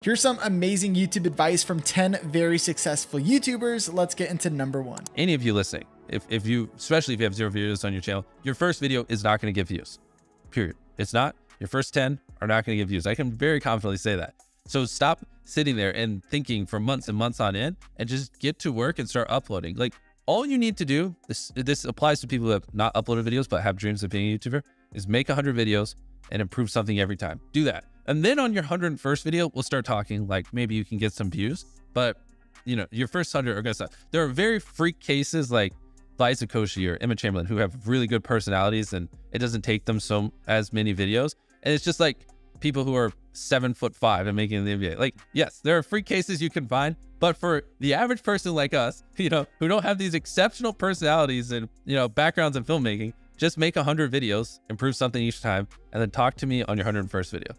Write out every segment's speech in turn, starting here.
Here's some amazing YouTube advice from 10 very successful YouTubers. Let's get into number 1. Any of you listening, if you, especially if you have 0 videos on your channel, your first video is not going to get views, period. It's not. Your first 10 are not going to get views. I can very confidently say that. So stop sitting there and thinking for months and months on end and just get to work and start uploading. Like, all you need to do, this applies to people who have not uploaded videos but have dreams of being a YouTuber, is make 100 videos and improve something every time. Do that. And then on your 101st video, we'll start talking like maybe you can get some views, but you know, your first 100 are gonna suck. There are very freak cases like Liza Koshy or Emma Chamberlain who have really good personalities and it doesn't take them as many videos. And it's just like people who are 7'5" and making the NBA. Like, yes, there are freak cases you can find, but for the average person like us, you know, who don't have these exceptional personalities and, you know, backgrounds in filmmaking, just make 100 videos, improve something each time, and then talk to me on your 101st video.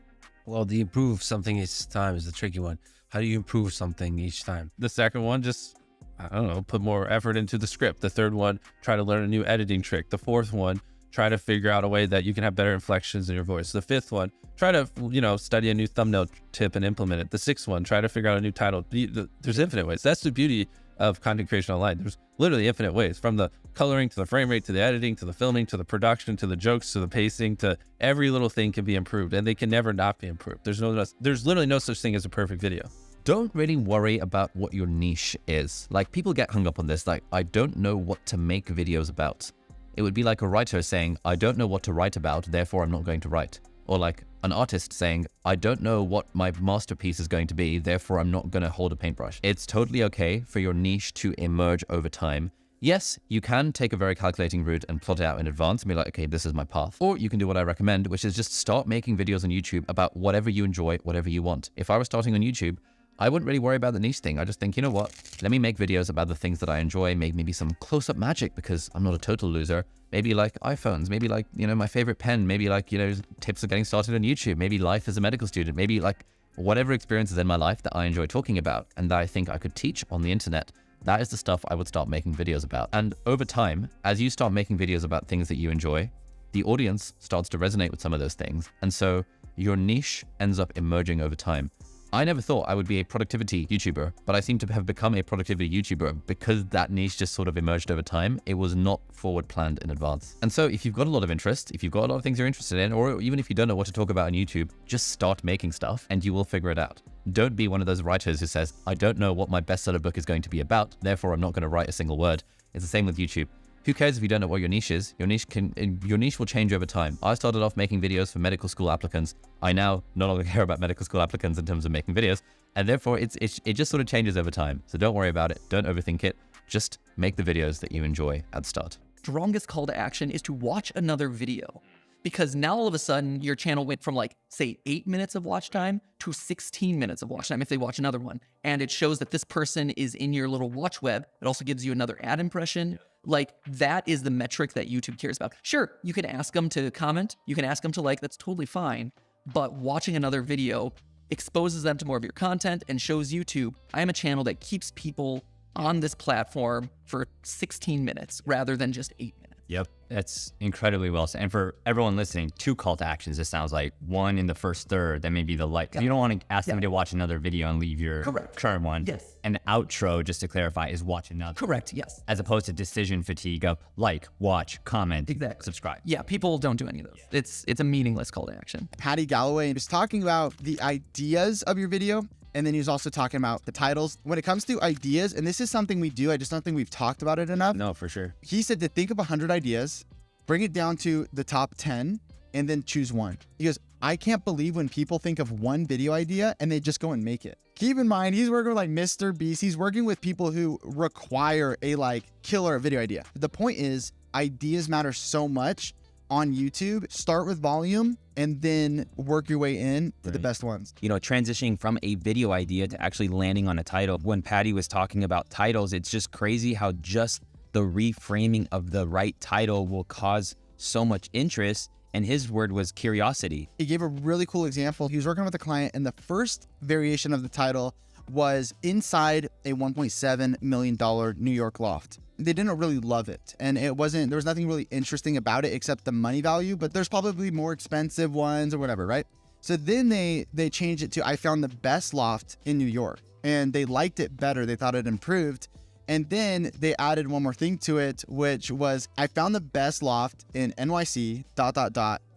Well, the improve something each time is the tricky one. How do you improve something each time? The second one, just, I don't know, put more effort into the script. The third one, try to learn a new editing trick. The fourth one, try to figure out a way that you can have better inflections in your voice. The fifth one, try to, you know, study a new thumbnail tip and implement it. The sixth one, try to figure out a new title. There's infinite ways. That's the beauty of content creation online. There's literally infinite ways, from the coloring to the frame rate, to the editing, to the filming, to the production, to the jokes, to the pacing, to every little thing can be improved, and they can never not be improved. There's literally no such thing as a perfect video. Don't really worry about what your niche is. Like, people get hung up on this, like, I don't know what to make videos about. It would be like a writer saying, I don't know what to write about, therefore I'm not going to write. Or like an artist saying, I don't know what my masterpiece is going to be, therefore I'm not going to hold a paintbrush. It's totally okay for your niche to emerge over time. Yes, you can take a very calculating route and plot it out in advance and be like, okay, this is my path. Or you can do what I recommend, which is just start making videos on YouTube about whatever you enjoy, whatever you want. If I was starting on YouTube, I wouldn't really worry about the niche thing. I just think, you know what, let me make videos about the things that I enjoy, maybe some close-up magic because I'm not a total loser. Maybe like iPhones, maybe like, you know, my favorite pen, maybe like, you know, tips of getting started on YouTube, maybe life as a medical student, maybe like whatever experiences in my life that I enjoy talking about and that I think I could teach on the internet. That is the stuff I would start making videos about. And over time, as you start making videos about things that you enjoy, the audience starts to resonate with some of those things. And so your niche ends up emerging over time. I never thought I would be a productivity YouTuber, but I seem to have become a productivity YouTuber because that niche just sort of emerged over time. It was not forward planned in advance. And so if you've got a lot of interest, if you've got a lot of things you're interested in, or even if you don't know what to talk about on YouTube, just start making stuff and you will figure it out. Don't be one of those writers who says, I don't know what my bestseller book is going to be about, therefore I'm not going to write a single word. It's the same with YouTube. Who cares if you don't know what your niche is? Your niche will change over time. I started off making videos for medical school applicants. I now no longer care about medical school applicants in terms of making videos, and therefore it just sort of changes over time. So don't worry about it. Don't overthink it. Just make the videos that you enjoy at the start. Strongest call to action is to watch another video, because now all of a sudden your channel went from like, say, 8 minutes of watch time to 16 minutes of watch time if they watch another one. And it shows that this person is in your little watch web. It also gives you another ad impression. Like, that is the metric that YouTube cares about. Sure, you can ask them to comment, you can ask them to like, that's totally fine. But watching another video exposes them to more of your content and shows YouTube, I am a channel that keeps people on this platform for 16 minutes rather than just 8 minutes. Yep, that's incredibly well said. And for everyone listening, 2 call to actions. It sounds like one in the first third, then maybe the like. You don't want to ask them to watch another video and leave your current one. Yes. And the outro, just to clarify, is watch another. Correct, yes. As opposed to decision fatigue of like, watch, comment, subscribe. Yeah, people don't do any of those. It's a meaningless call to action. Patty Galloway was talking about the ideas of your video, and then he was also talking about the titles. When it comes to ideas, and this is something we do, I just don't think we've talked about it enough. No, for sure. He said to think of 100 ideas, bring it down to the top 10, and then choose one. He goes, I can't believe when people think of one video idea and they just go and make it. Keep in mind, he's working with like Mr. Beast. He's working with people who require a like killer video idea. The point is, ideas matter so much on YouTube. Start with volume and then work your way in to the best ones. You know, transitioning from a video idea to actually landing on a title. When Patty was talking about titles, it's just crazy how just the reframing of the right title will cause so much interest. And his word was curiosity. He gave a really cool example. He was working with a client and the first variation of the title was inside a $1.7 million New York loft. They didn't really love it. And there was nothing really interesting about it except the money value, but there's probably more expensive ones or whatever, right? So then they changed it to, I found the best loft in New York, and they liked it better. They thought it improved. And then they added one more thing to it, which was, I found the best loft in NYC, ...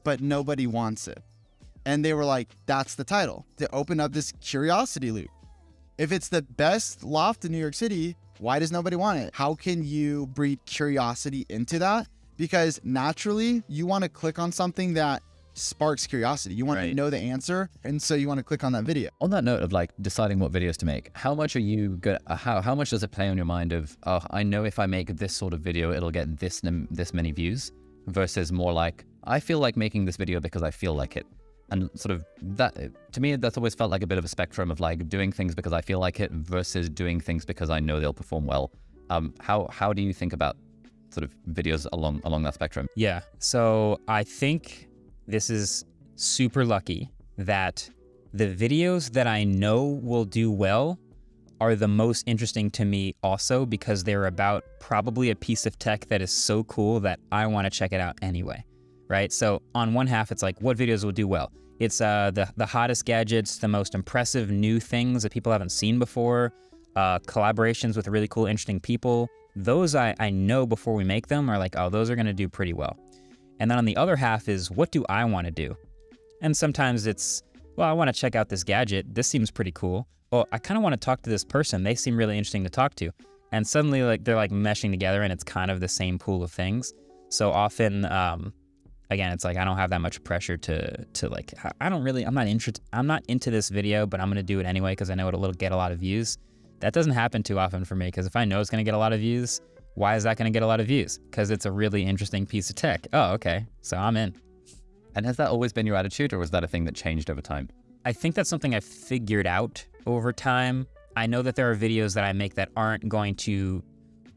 but nobody wants it. And they were like, that's the title, to open up this curiosity loop. If it's the best loft in New York City, why does nobody want it? How can you breed curiosity into that? Because naturally, you want to click on something that sparks curiosity. You want to know the answer, and so you want to click on that video. On that note of like deciding what videos to make, how much are you good? How much does it play on your mind of, oh, I know if I make this sort of video, it'll get this many views, versus more like, I feel like making this video because I feel like it. And sort of that, to me, that's always felt like a bit of a spectrum of like doing things because I feel like it versus doing things because I know they'll perform well. How do you think about sort of videos along that spectrum? Yeah, so I think this is super lucky that the videos that I know will do well are the most interesting to me also, because they're about probably a piece of tech that is so cool that I want to check it out anyway, right? So on one half, it's like, what videos will do well? It's the hottest gadgets, the most impressive new things that people haven't seen before, collaborations with really cool, interesting people. Those I know before we make them are like, oh, those are going to do pretty well. And then on the other half is, what do I want to do? And sometimes it's, well, I want to check out this gadget. This seems pretty cool. Well, I kind of want to talk to this person. They seem really interesting to talk to. And suddenly like they're like meshing together and it's kind of the same pool of things. So often, again, it's like, I don't have that much pressure to like, I'm not into this video, but I'm going to do it anyway because I know it'll get a lot of views. That doesn't happen too often for me, because if I know it's going to get a lot of views, why is that going to get a lot of views? Because it's a really interesting piece of tech. Oh, okay. So I'm in. And has that always been your attitude, or was that a thing that changed over time? I think that's something I figured out over time. I know that there are videos that I make that aren't going to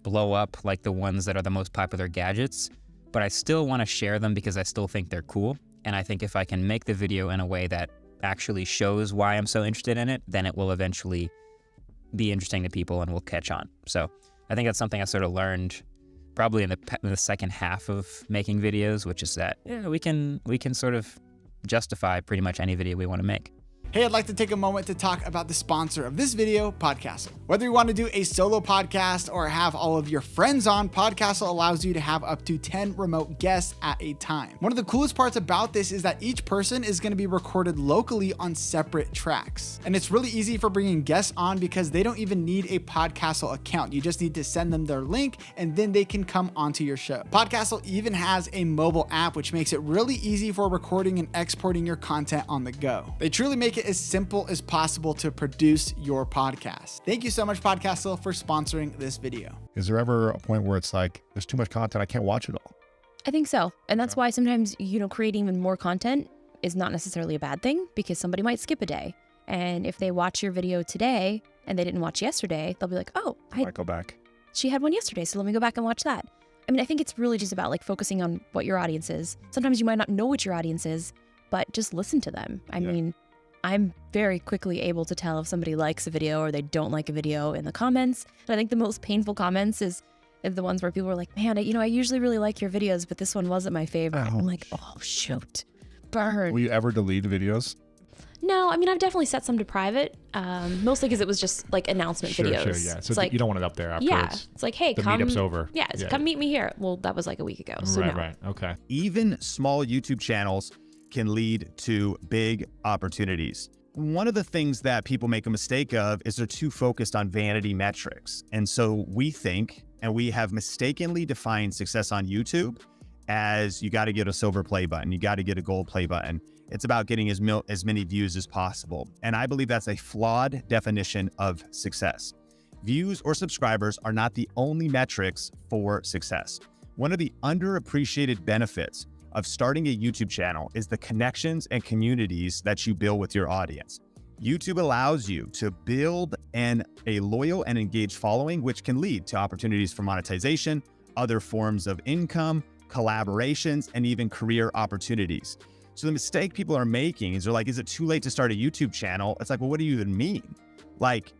blow up like the ones that are the most popular gadgets, but I still want to share them because I still think they're cool. And I think if I can make the video in a way that actually shows why I'm so interested in it, then it will eventually be interesting to people and will catch on. So I think that's something I sort of learned probably in the second half of making videos, which is that we can sort of justify pretty much any video we want to make. Hey, I'd like to take a moment to talk about the sponsor of this video, Podcastle. Whether you want to do a solo podcast or have all of your friends on, Podcastle allows you to have up to 10 remote guests at a time. One of the coolest parts about this is that each person is going to be recorded locally on separate tracks. And it's really easy for bringing guests on because they don't even need a Podcastle account. You just need to send them their link and then they can come onto your show. Podcastle even has a mobile app, which makes it really easy for recording and exporting your content on the go. They truly make it as simple as possible to produce your podcast. Thank you so much, Podcastle, for sponsoring this video. Is there ever a point where it's like, there's too much content, I can't watch it all? I think so. And that's why sometimes, creating even more content is not necessarily a bad thing, because somebody might skip a day. And if they watch your video today and they didn't watch yesterday, they'll be like, oh, I might go back. She had one yesterday, so let me go back and watch that. I mean, I think it's really just about like focusing on what your audience is. Sometimes you might not know what your audience is, but just listen to them. I mean, I'm very quickly able to tell if somebody likes a video or they don't like a video in the comments. And I think the most painful comments is the ones where people are like, man, I usually really like your videos, but this one wasn't my favorite. Ouch. I'm like, oh, shoot. Burn. Will you ever delete videos? No, I mean, I've definitely set some to private, mostly because it was just like announcement videos. Sure, yeah. So it's like, you don't want it up there afterwards. Yeah, it's like, hey, the come. meetup's over. Yeah, come meet me here. Well, that was like a week ago, so no. Right, okay. Even small YouTube channels can lead to big opportunities. One of the things that people make a mistake of is they're too focused on vanity metrics. And so we think, and we have mistakenly defined success on YouTube as you got to get a silver play button, you got to get a gold play button. It's about getting as many views as possible. And I believe that's a flawed definition of success. Views or subscribers are not the only metrics for success. One of the underappreciated benefits of starting a YouTube channel is the connections and communities that you build with your audience. YouTube allows you to build a loyal and engaged following, which can lead to opportunities for monetization, other forms of income, collaborations, and even career opportunities. So the mistake people are making is they're like, is it too late to start a YouTube channel? It's like, well, what do you even mean? Like,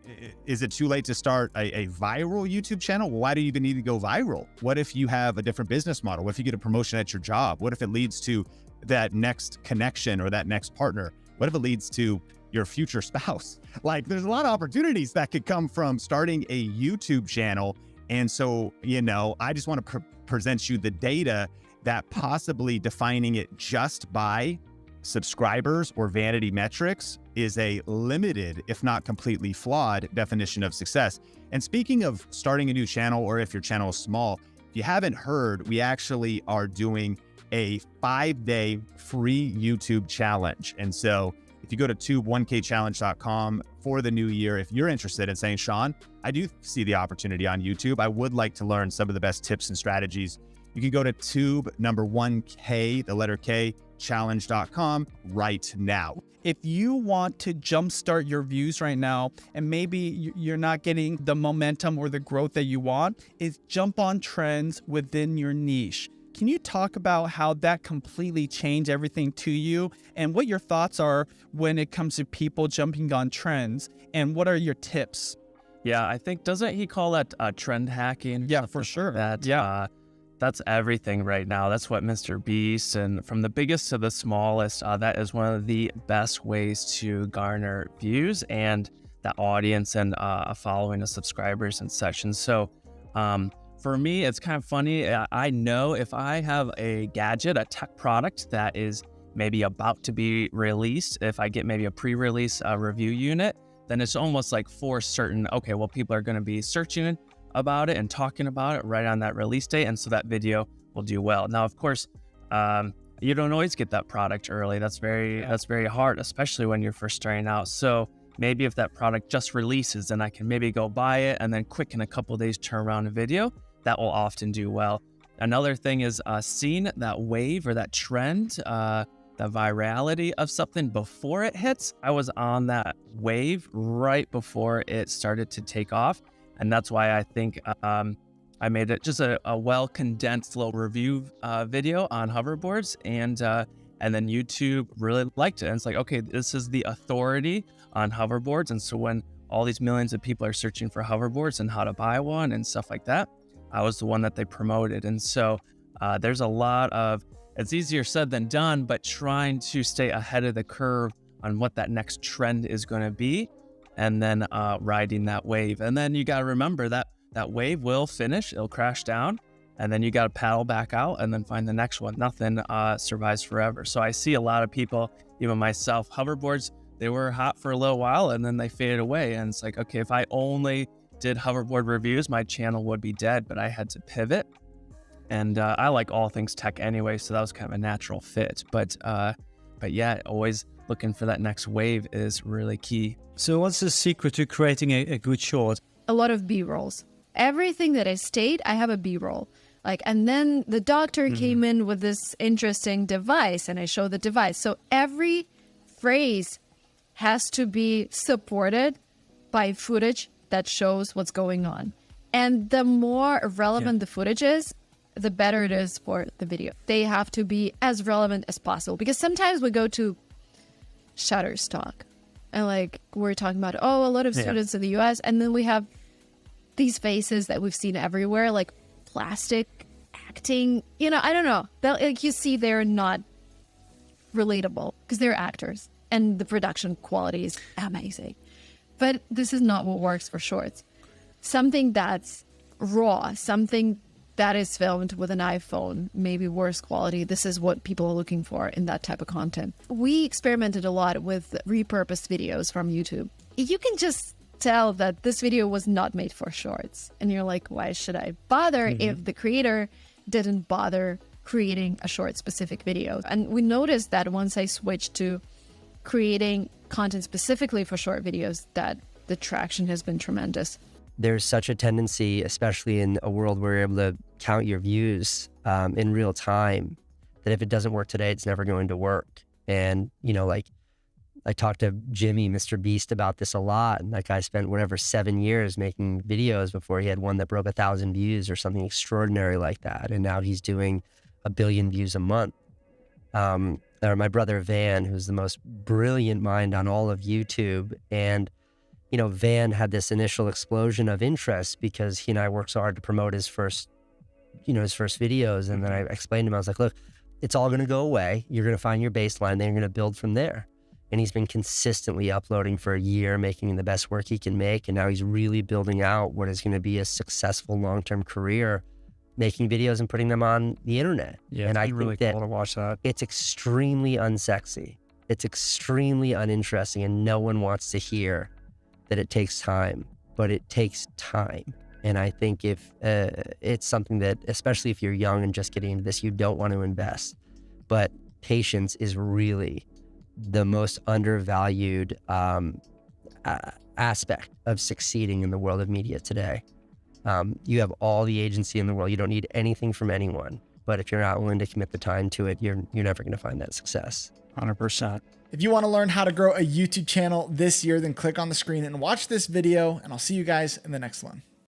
is it too late to start a viral YouTube channel? Well, why do you even need to go viral? What if you have a different business model? What if you get a promotion at your job? What if it leads to that next connection or that next partner? What if it leads to your future spouse? Like, there's a lot of opportunities that could come from starting a YouTube channel. And so, I just want to present you the data that possibly defining it just by subscribers or vanity metrics is a limited, if not completely flawed, definition of success. And speaking of starting a new channel, or if your channel is small, if you haven't heard, we actually are doing a 5-day free YouTube challenge. And so if you go to tube1kchallenge.com for the new year, if you're interested in saying, Sean, I do see the opportunity on YouTube, I would like to learn some of the best tips and strategies, you can go to tube1k, the letter K, challenge.com right now. If you want to jumpstart your views right now, and maybe you're not getting the momentum or the growth that you want, is jump on trends within your niche. Can you talk about how that completely changed everything to you, and what your thoughts are when it comes to people jumping on trends, and what are your tips? Yeah, I think, doesn't he call that trend hacking? Yeah, for sure. That's everything right now. That's what Mr. Beast, and from the biggest to the smallest, that is one of the best ways to garner views and that audience and a following of subscribers and such. And so for me, it's kind of funny. I know if I have a gadget, a tech product that is maybe about to be released, if I get maybe a pre-release review unit, then it's almost like for certain, okay, well, people are going to be searching about it and talking about it right on that release date, and so that video will do well. Now, of course, you don't always get that product early. That's very hard, especially when you're first starting out. So maybe if that product just releases, then I can maybe go buy it and then quick in a couple of days turn around a video. That will often do well. Another thing is seeing that wave or that trend, the virality of something before it hits. I was on that wave right before it started to take off. And that's why I think I made it just a well-condensed little review video on hoverboards, and then YouTube really liked it. And it's like, okay, this is the authority on hoverboards. And so when all these millions of people are searching for hoverboards and how to buy one and stuff like that, I was the one that they promoted. And so there's a lot of, it's easier said than done, but trying to stay ahead of the curve on what that next trend is going to be, and then riding that wave. And then you got to remember that that wave will finish, it'll crash down, and then you got to paddle back out and then find the next one. Nothing survives forever. So I see a lot of people, even myself, hoverboards, they were hot for a little while and then they faded away. And it's like, okay, if I only did hoverboard reviews, my channel would be dead, but I had to pivot. And I like all things tech anyway, so that was kind of a natural fit. But yeah, always looking for that next wave is really key. So what's the secret to creating a good short? A lot of B-rolls. Everything that I state, I have a B-roll. And then the doctor came in with this interesting device, and I show the device. So every phrase has to be supported by footage that shows what's going on. And the more relevant the footage is, the better it is for the video. They have to be as relevant as possible, because sometimes we go to Shutterstock and we're talking about, a lot of students in the US, and then we have these faces that we've seen everywhere, like plastic acting, I don't know. You see, they're not relatable because they're actors and the production quality is amazing. But this is not what works for shorts. Something that's raw, something that is filmed with an iPhone, maybe worse quality. This is what people are looking for in that type of content. We experimented a lot with repurposed videos from YouTube. You can just tell that this video was not made for shorts. And you're like, why should I bother if the creator didn't bother creating a short specific video? And we noticed that once I switched to creating content specifically for short videos, that the traction has been tremendous. There's such a tendency, especially in a world where you're able to count your views in real time, that if it doesn't work today, it's never going to work. And, I talked to Jimmy, Mr. Beast, about this a lot. And that guy spent 7 years making videos before he had one that broke 1,000 views or something extraordinary like that. And now he's doing 1 billion views a month. Or my brother Van, who's the most brilliant mind on all of YouTube. And Van had this initial explosion of interest because he and I worked so hard to promote his first videos. And then I explained to him, I was like, look, it's all going to go away. You're going to find your baseline, then you're going to build from there. and he's been consistently uploading for a year, making the best work he can make. And now he's really building out what is going to be a successful long-term career, making videos and putting them on the internet. Yeah, and I it's really think cool to watch that. it's extremely unsexy. It's extremely uninteresting, and no one wants to hear that it takes time, but it takes time. And I think if it's something that, especially if you're young and just getting into this, you don't want to invest. But patience is really the most undervalued aspect of succeeding in the world of media today. You have all the agency in the world. You don't need anything from anyone. But if you're not willing to commit the time to it, you're never going to find that success. 100%. If you want to learn how to grow a YouTube channel this year, then click on the screen and watch this video, and I'll see you guys in the next one.